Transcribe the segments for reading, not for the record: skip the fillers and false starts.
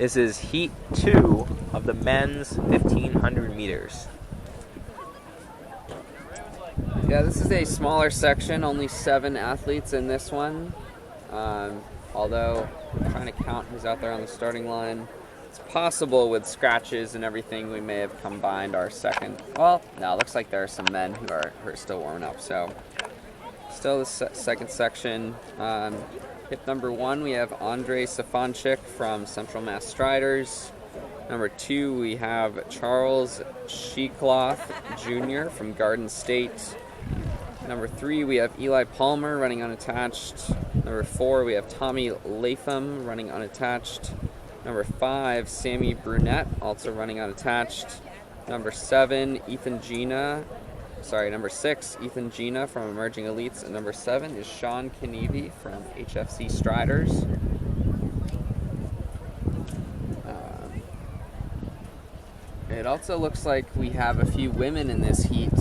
This is Heat 2 of the men's 1500 meters. Yeah, this is a smaller section, only 7 athletes in this one. Although, I'm trying to count who's out there on the starting line. It's possible with scratches and everything we may have combined our second. Well, no, it looks like there are some men who are still warming up. So, still the second section. Hip number 1, we have Andrei Safanchik from Central Mass Striders. Number 2, we have Charles Sheekloth Jr. from Garden State. Number 3, we have Eli Palmer running unattached. Number 4, we have Tommy Latham running unattached. Number 5, Sammy Brunette, also running unattached. Number 7, number 6, Ethan Gina from Emerging Elites. And number 7 is Sean Kenevy from HFC Striders. It also looks like we have a few women in this heat.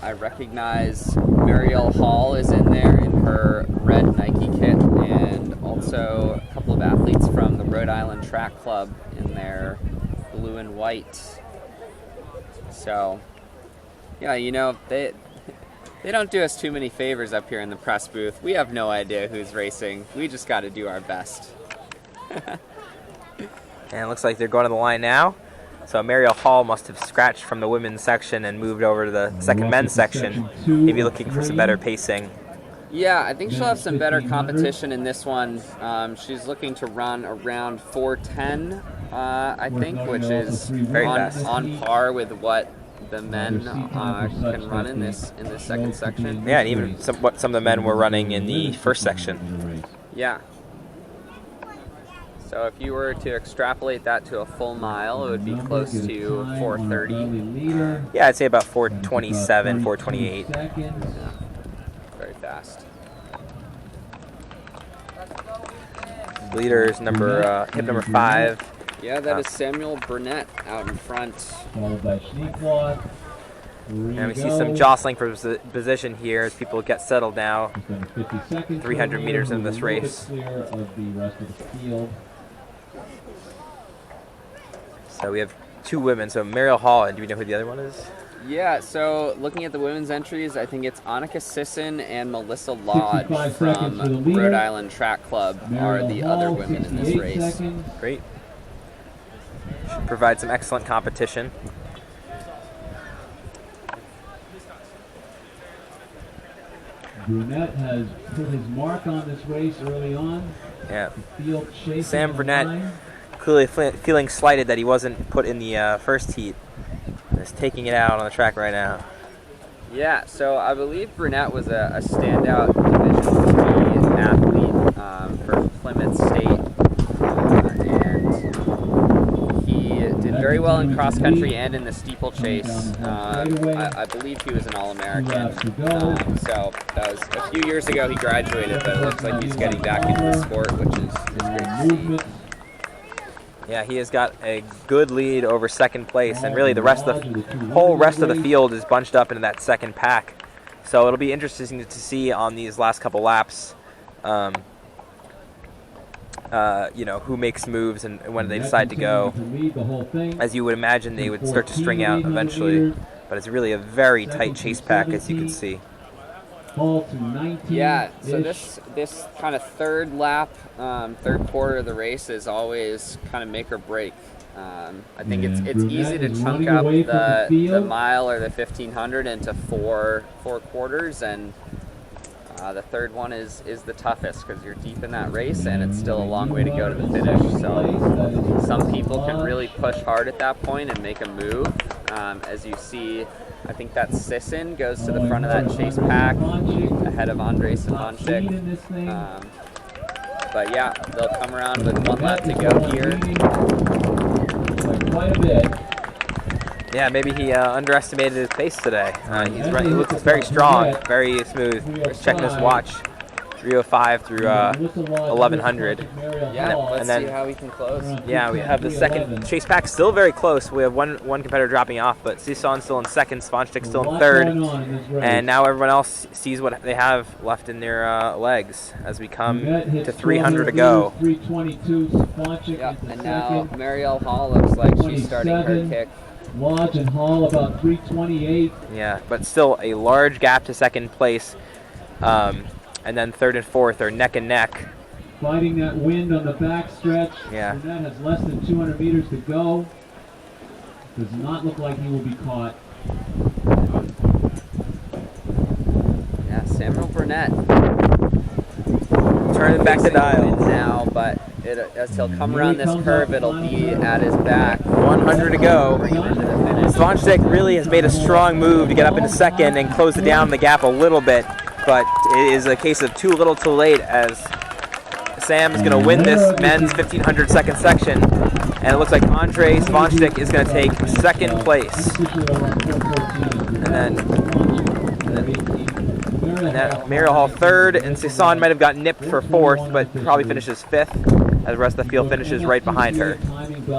I recognize Marielle Hall is in there in her red Nike kit, and also a couple of athletes from the Rhode Island Track Club in their blue and white. So, yeah, you know, they don't do us too many favors up here in the press booth. We have no idea who's racing. We just got to do our best. And it looks like they're going to the line now. So Marielle Hall must have scratched from the women's section and moved over to the second men's section, maybe looking for some better pacing. Yeah, I think she'll have some better competition in this one. She's looking to run around 4:10, I think, which is very on par with what the men can run in this second section. Yeah, and even what some of the men were running in the first section. Yeah. So if you were to extrapolate that to a full mile, it would be close to 4:30. Yeah, I'd say about 4:27, 4:28. Yeah. Very fast. Leaders hip number 5. Yeah, that is Samuel Burnett out in front. Followed by Sheekloth. And we see some jostling for position here as people get settled now. 300 meters into this race. So we have 2 women. So Marielle Hall, and do we know who the other one is? Yeah, so looking at the women's entries, I think it's Annika Sisson and Melissa Lodge from Rhode Island Track Club are the other women in this race. Great. Should provide some excellent competition. Brunette has put his mark on this race early on. Yeah. Field Sam Burnett clearly feeling slighted that he wasn't put in the first heat. He's taking it out on the track right now. Yeah, so I believe Burnett was a standout Division III athlete for Plymouth State. And he did very well in cross country and in the steeplechase. I believe he was an All-American. So that was a few years ago he graduated, but it looks like he's getting back into the sport, which is great to see. Yeah, he has got a good lead over second place, and really the whole rest of the field is bunched up into that second pack. So it'll be interesting to see on these last couple laps, who makes moves and when they decide to go. As you would imagine, they would start to string out eventually, but it's really a very tight chase pack, as you can see. Yeah, so this kind of third lap, third quarter of the race is always kind of make or break. I think it's easy to chunk up the mile or the 1500 into four quarters, and the third one is the toughest because you're deep in that race and it's still a long way to go to the finish. So some people can really push hard at that point and make a move. As you see, I think that Sisson goes to the front of that chase pack ahead of Andrei Safanchik. But yeah, they'll come around with 1 lap to go here. Quite a bit. Yeah, maybe he underestimated his pace today. He looks very strong, very smooth. Just checking his watch. 305 through 1100. Yeah, let's and then- see how we can close. Yeah, we have the second chase pack still very close. We have one competitor dropping off, but Sison's still in second, Svanchik still in third, and now everyone else sees what they have left in their legs as we come to 300 to go. 322, Svanchik Yeah, into and now second. Marielle Hall looks like she's starting her 27. kick. Lodge and Hall about 328. Yeah, but still a large gap to second place, and then third and fourth are neck and neck. Fighting that wind on the back stretch. Yeah. Burnett has less than 200 meters to go. Does not look like he will be caught. Yeah, Samuel Burnett Turning back the dial. now, but as he'll come around this curve, it'll be at his back. 100 to go. Bring him into the finish. Svanchik really has made a strong move to get up into second and close it down the gap a little bit, but it is a case of too little too late as Sam is going to win this men's 1500 second section, and it looks like Andre Svanchik is going to take second place. And then Mariel Hall third, and Sison might have got nipped for fourth, but probably finishes fifth, as the rest of the field finishes right behind her.